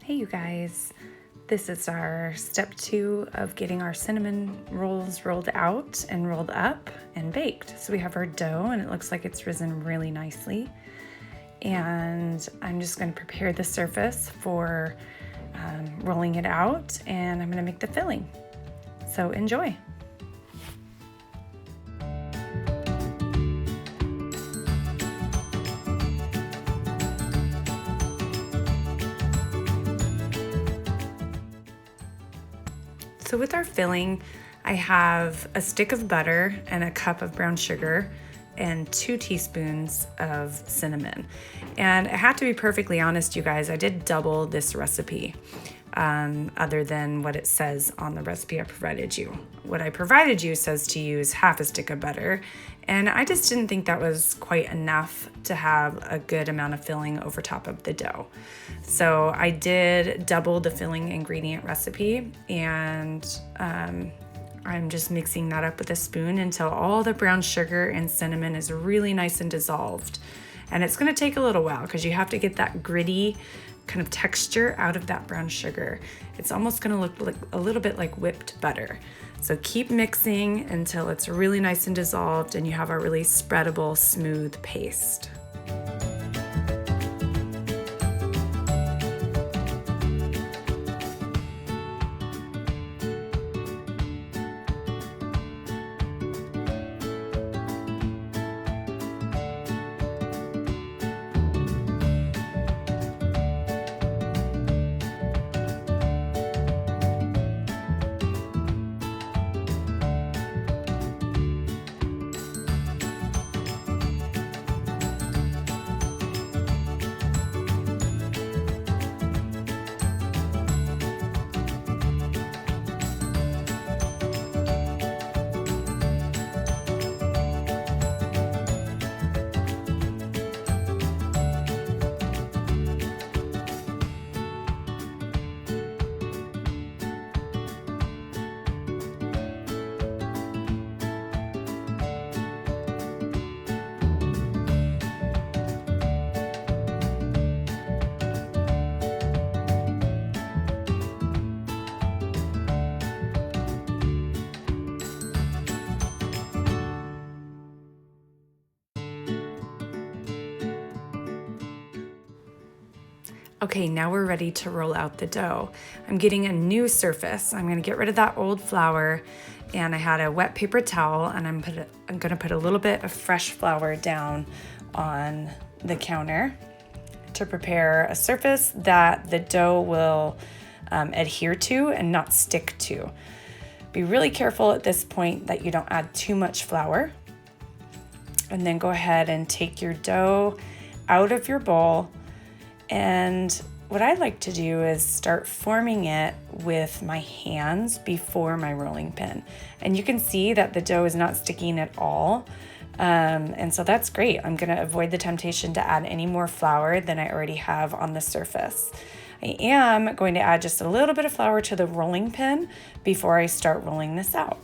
Hey you guys, this is our step 2 of getting our cinnamon rolls rolled out and rolled up and baked. So we have our dough and it looks like it's risen really nicely. And I'm just going to prepare the surface for rolling it out, and I'm going to make the filling. So enjoy. So with our filling, I have a stick of butter and a cup of brown sugar and 2 teaspoons of cinnamon. And I have to be perfectly honest, you guys, I did double this recipe other than what it says on the recipe I provided you. What I provided you says to use half a stick of butter, and I just didn't think that was quite enough to have a good amount of filling over top of the dough. So I did double the filling ingredient recipe, and I'm just mixing that up with a spoon until all the brown sugar and cinnamon is really nice and dissolved. And it's going to take a little while because you have to get that gritty kind of texture out of that brown sugar. It's almost going to look like a little bit like whipped butter. So keep mixing until it's really nice and dissolved and you have a really spreadable, smooth paste. Okay, now we're ready to roll out the dough. I'm getting a new surface. I'm gonna get rid of that old flour, and I had a wet paper towel, and I'm gonna put a little bit of fresh flour down on the counter to prepare a surface that the dough will adhere to and not stick to. Be really careful at this point that you don't add too much flour. And then go ahead and take your dough out of your bowl. And what I like to do is start forming it with my hands before my rolling pin. And you can see that the dough is not sticking at all. And so that's great. I'm gonna avoid the temptation to add any more flour than I already have on the surface. I am going to add just a little bit of flour to the rolling pin before I start rolling this out.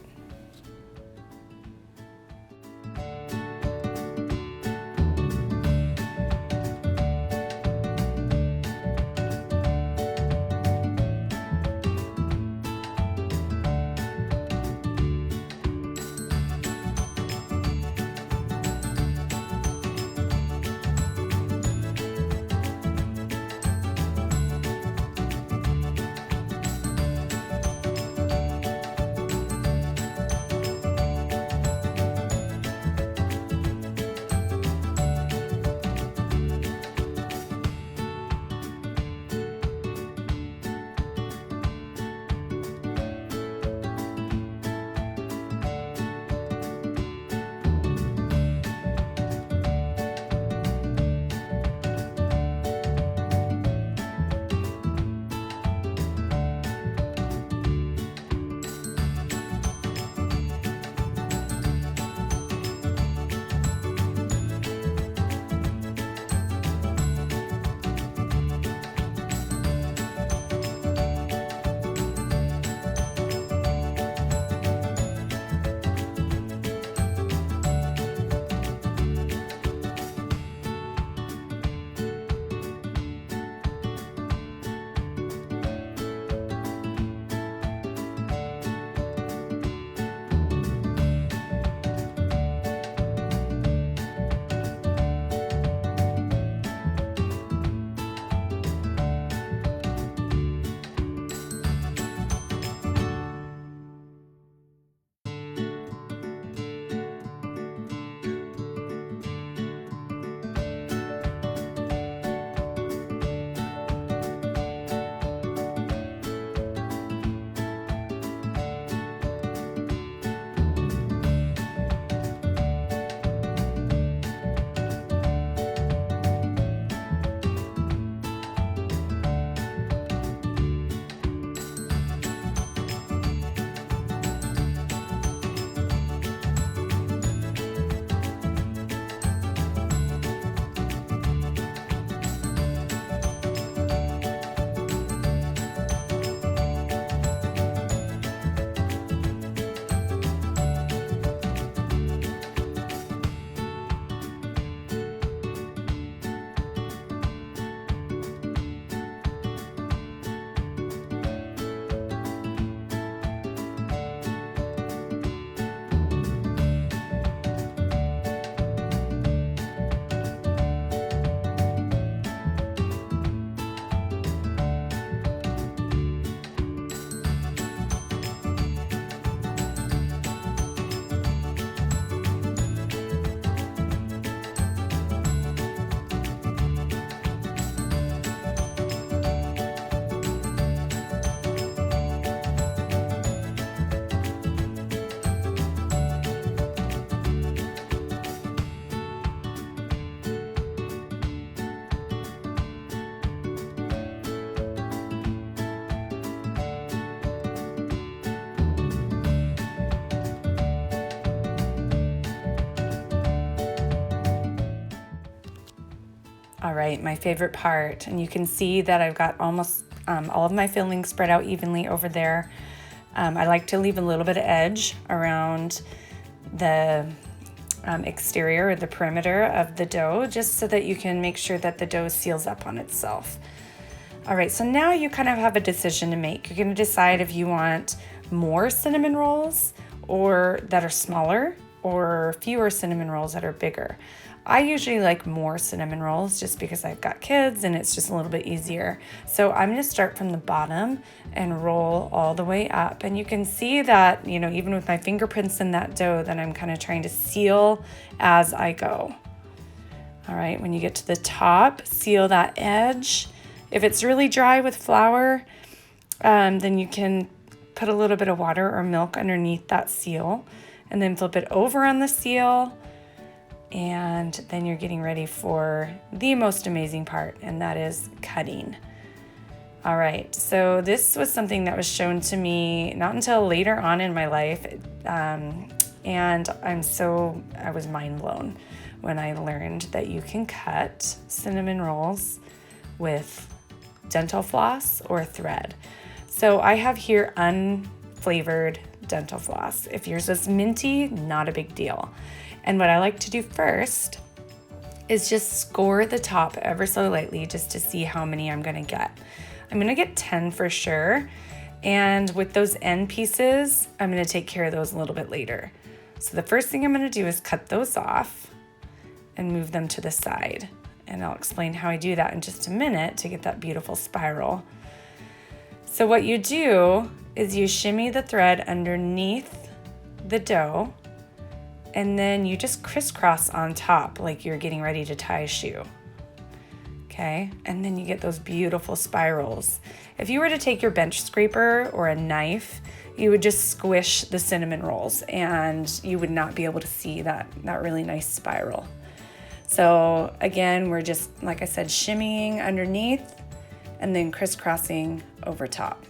All right, my favorite part, and you can see that I've got almost all of my filling spread out evenly over there. I like to leave a little bit of edge around the exterior or the perimeter of the dough, just so that you can make sure that the dough seals up on itself. All right, so now you kind of have a decision to make. You're going to decide if you want more cinnamon rolls or that are smaller, or fewer cinnamon rolls that are bigger. I usually like more cinnamon rolls just because I've got kids and it's just a little bit easier. So I'm going to start from the bottom and roll all the way up. And you can see that, you know, even with my fingerprints in that dough, that I'm kind of trying to seal as I go. All right, when you get to the top, seal that edge. If it's really dry with flour, then you can put a little bit of water or milk underneath that seal, and then flip it over on the seal. And then you're getting ready for the most amazing part, and that is cutting. All right, so this was something that was shown to me not until later on in my life, and I was mind blown when I learned that you can cut cinnamon rolls with dental floss or thread. So I have here unflavored dental floss. If yours is minty, not a big deal. And what I like to do first is just score the top ever so lightly, just to see how many I'm gonna get. I'm gonna get 10 for sure. And with those end pieces, I'm gonna take care of those a little bit later. So the first thing I'm gonna do is cut those off and move them to the side. And I'll explain how I do that in just a minute to get that beautiful spiral. So what you do is you shimmy the thread underneath the dough, and then you just crisscross on top like you're getting ready to tie a shoe. Okay, and then you get those beautiful spirals. If you were to take your bench scraper or a knife, you would just squish the cinnamon rolls and you would not be able to see that really nice spiral. So again, we're just, like I said, shimmying underneath and then crisscrossing over top.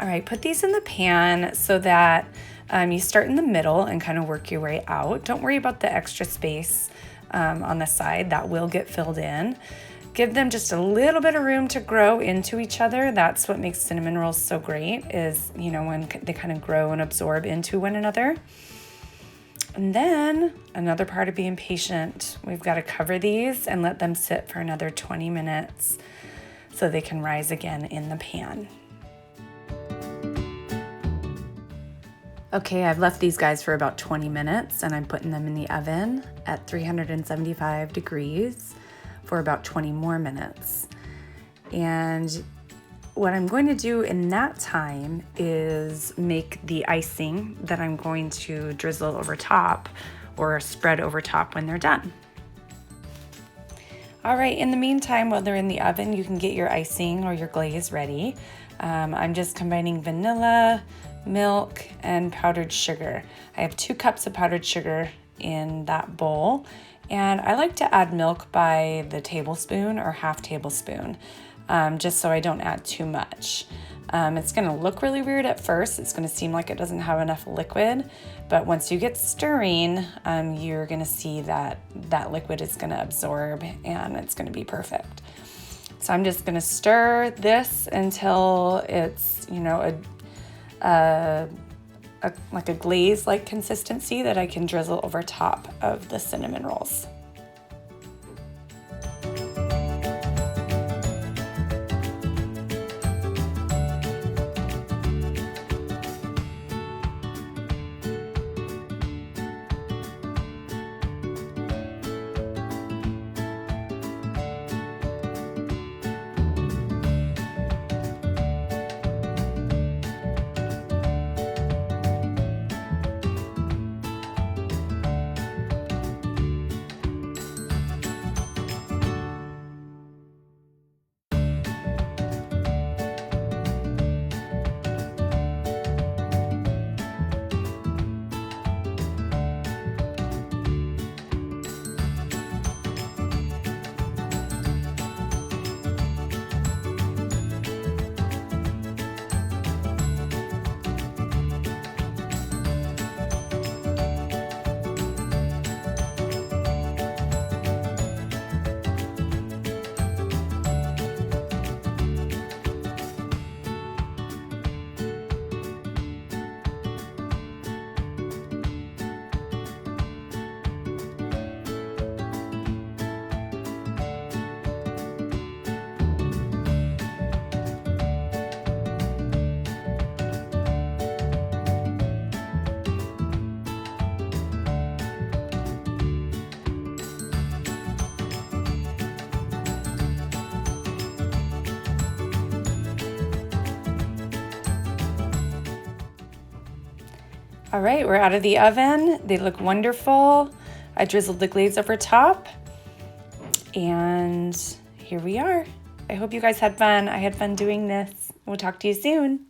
All right, put these in the pan so that you start in the middle and kind of work your way out. Don't worry about the extra space on the side. That will get filled in. Give them just a little bit of room to grow into each other. That's what makes cinnamon rolls so great, is, you know, when they kind of grow and absorb into one another. And then another part of being patient, we've got to cover these and let them sit for another 20 minutes so they can rise again in the pan. Okay, I've left these guys for about 20 minutes and I'm putting them in the oven at 375 degrees for about 20 more minutes. And what I'm going to do in that time is make the icing that I'm going to drizzle over top or spread over top when they're done. All right, in the meantime, while they're in the oven, you can get your icing or your glaze ready. I'm just combining vanilla, milk, and powdered sugar. I have 2 cups of powdered sugar in that bowl, and I like to add milk by the tablespoon or half tablespoon, just so I don't add too much. It's gonna look really weird at first. It's gonna seem like it doesn't have enough liquid, but once you get stirring, you're gonna see that that liquid is gonna absorb and it's gonna be perfect. So I'm just gonna stir this until it's, like a glaze-like consistency that I can drizzle over top of the cinnamon rolls. All right, we're out of the oven. They look wonderful. I drizzled the glaze over top, and here we are. I hope you guys had fun. I had fun doing this. We'll talk to you soon.